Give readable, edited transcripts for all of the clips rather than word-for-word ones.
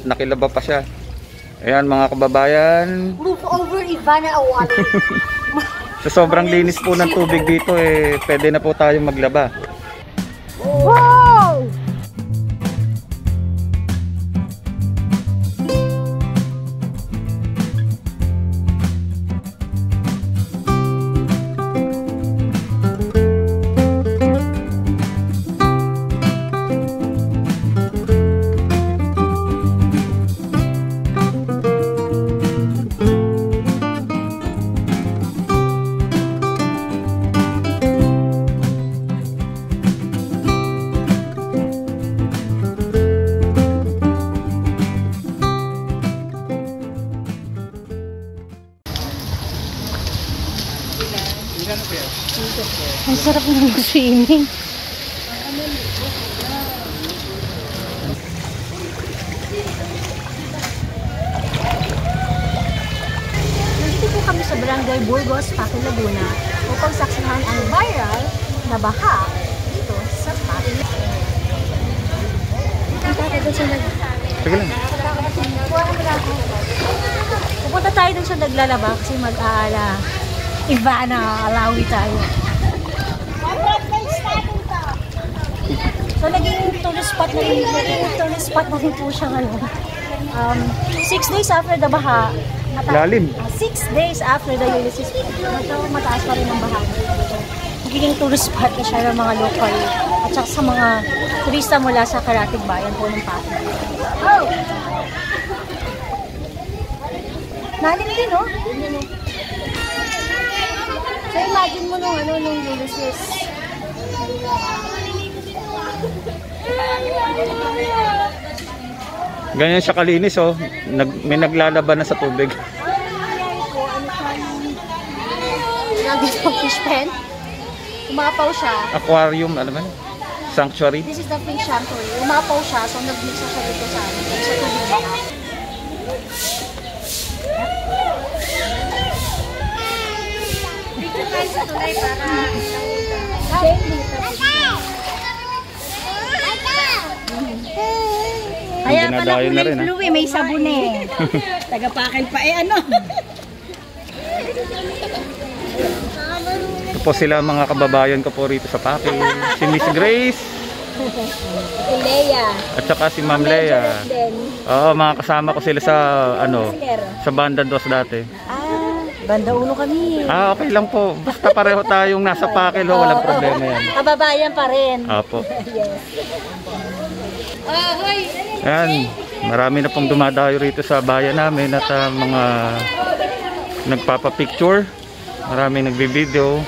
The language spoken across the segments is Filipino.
nakilaba pa siya. Ayan mga kababayan. Move over, Ivana Awali. Sa sobrang linis po ng tubig dito pwede na po tayong maglaba. Wow! Ang sarap ng swimming. Nandito po kami sa Barangay Burgos, Paco, Laguna upang saksihan ang viral na baha dito sa Paco. Sige lang. Pupunta tayo dun sa naglalaba kasi mag-aala. Ivana, alawi tayo. So naging tourist spot na rin po siya ngayon. 6 days after the baha. Lalim. 6 days after the Ulysses, mataas pa rin ang baha. Nagiging tourist spot na siya ng mga local at saka sa mga turista mula sa karatig bayan po ng Paco. Oh! Lalim din, no? So imagine mo nung Ulysses. Ganyan siya kalinis oh. May naglalaba na sa tubig. Nagis ng fish pen. Umapaw siya. Aquarium, alam mo? Sanctuary. This is the fish sanctuary. Umapaw siya, so nag-mix siya dito sa tubig na. Sa tulay para kaya pala kulay blue may sabon eh. Tagapakin pa ano. Po sila mga kababayan ko po rito sa Paco. Si Miss Grace. Si Leia. At saka si Ma'am Leia. Oo, mga kasama ko sila sa sa Banda 2 dati. Banda 1 kami. Okay lang po. Basta pareho tayong nasa Paco, walang problema yan. Kababayan pa rin. Opo. Yes. Yan. Marami na pong dumadayo rito sa bayan namin at mga nagpapapicture. Maraming nagbi-video.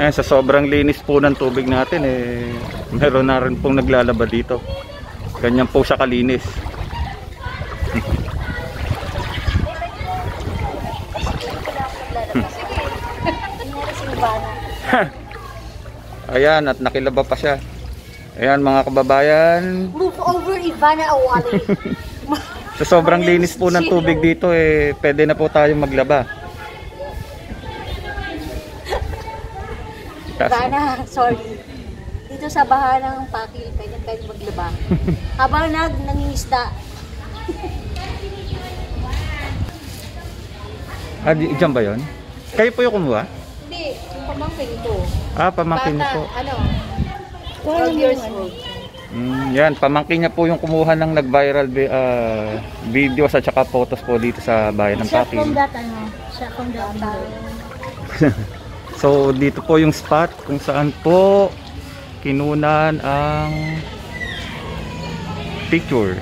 Sa sobrang linis po ng tubig natin meron na rin pong naglalaba dito. Ganyan po siya kalinis. Ayan, at nakilaba pa siya. Ayan mga kababayan. Move over, Ivana Awali. Sa sobrang linis po ng tubig dito pwede na po tayong maglaba. Ivana, sorry. Dito sa baha ng Paco, pwede maglaba. Habang nangingisda. Diyan ba yun? Kayo po yung kumuha? Hindi, yung pamangkin ito. Pamangkin niyo po. 12 years old. Yan, pamangkin niya po yung kumuha ng nag-viral videos at saka photos po dito sa bayan ng Paco. Siya kung that. So dito po yung spot kung saan po kinunan ang picture.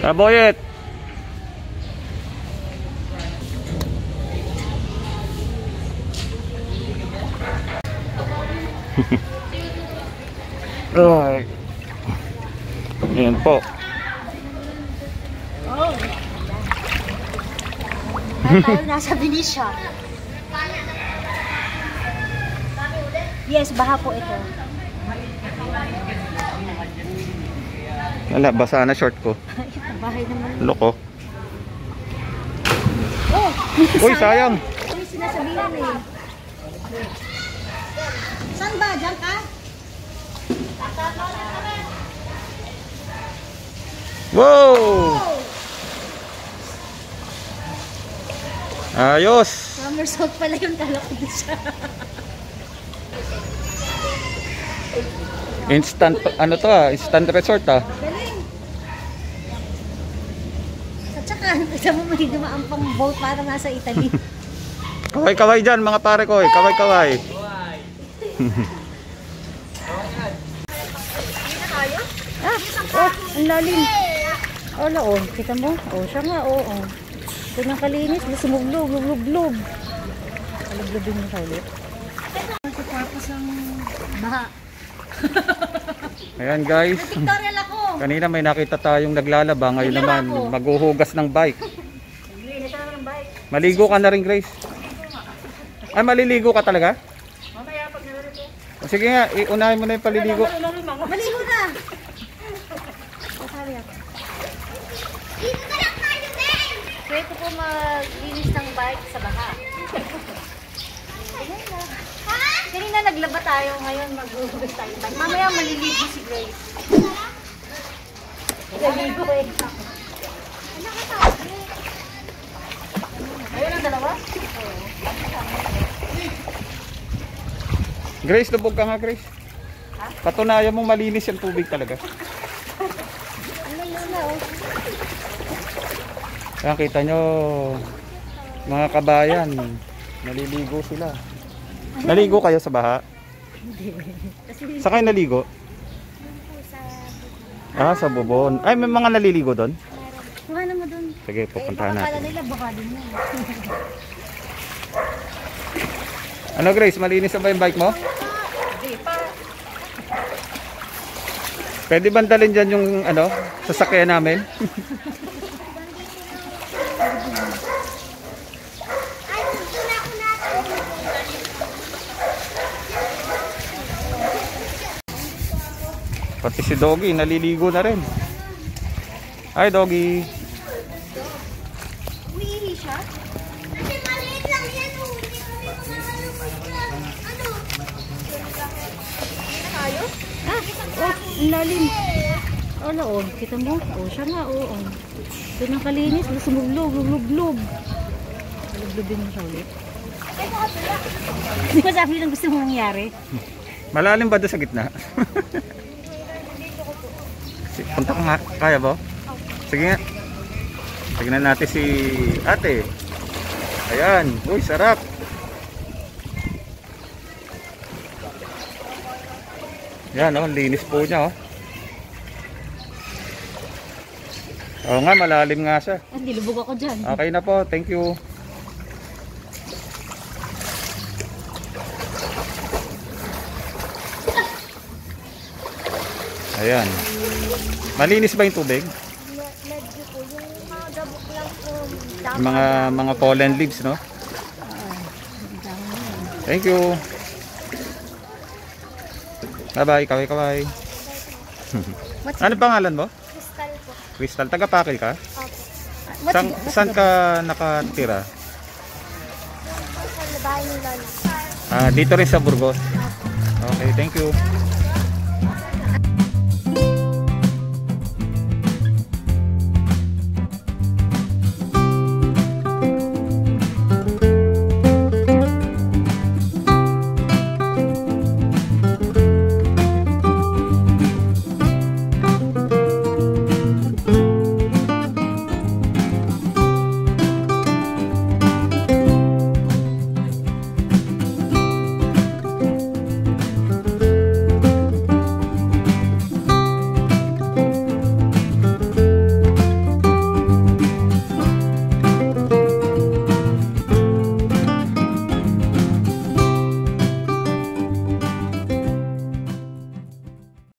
Kaboyet. Right. Ayan po. Oh. Tayo nasa Benicia. Yes, baha po ito. Wala, basa na short ko. Bahay naman. Loko. Oh, Uy, sayang. Uy, sinasabihan eh. Saan ba? Diyan ka? Wow! Ayos. Somersault pala yung talakot siya. Instant, ano to ah, instant resort ah. Galing. At saka, isa mo may dumaan pang boat para nasa Italy. Kaway-kaway dyan mga pare ko, kaway-kaway. Oh, ang lalim. Wala, oh. Kita mo? Oh, siya nga, oh, oh. Ito nang kalinis, sumuglog, luglog. Kaluglobin mo siya ulit. Pagkatapos ang baha. Ayan guys, Victorial ako. kanina may nakita tayong naglalaba, ngayon naman maghuhugas ng bike. Maligo ka na rin, Grace. Ay, maliligo ka talaga? Sige nga, iunahin mo na yung paliligo. Maligo na. Pwede po maglinis ng bike sa baha. Kanina naglaba tayo, ngayon maghuhugas tayo. Mamaya maliligo si Grace. Maliligo eh. Ayun ang dalawa? Grace, lubog ka nga, Grace. Patunayan mong malinis yung tubig talaga. Ano yun na oh? Kaya kita nyo, mga kabayan, naliligo sila. Naligo kayo sa baha? Hindi. Saan kayo naligo? Ah, sa bubon. Ay, may mga naliligo doon? Kuha naman dun. Sige, pupuntahan Baka natin. nila, baka din yan. Ano, Grace, malinis na ba yung bike mo? Hindi pa. Pwede ba dalhin dyan yung ano, sasakyan namin? Pati si Doggy, naliligo na rin. Hi, Doggy. Umiihi siya? Kasi maliit lang yan, oh. Hindi kami ano? Tayo? Ah, oh, ang lalim. Wala, oh. Kita mo? Oh, siya nga, oh. Oh. Ito nang kalinis, sumuglog, luglog. Luglogin mo siya ulit. Di ba sabi lang gusto mo nangyari? Malalim ba doon sa gitna? Punta ka nga, kaya ba? Sige nga. Tignan natin si ate. Ayan, uy, sarap. Yan, oh, linis po niya, oh. Oo nga, malalim nga siya. Hindi, lubog ako dyan. Okay na po, thank you. Ayan. Malinis ba yung tubig? Medyo po, yung mga gabok lang po. Yung mga pollen leaves, no? Thank you. Bye-bye, kaway-kaway. Ano pangalan mo? Crystal po. Crystal, taga-Pakil ka? Opo. Saan ka nakatira? Sa bahay ni Lola. Ah, dito rin sa Burgos. Okay, thank you.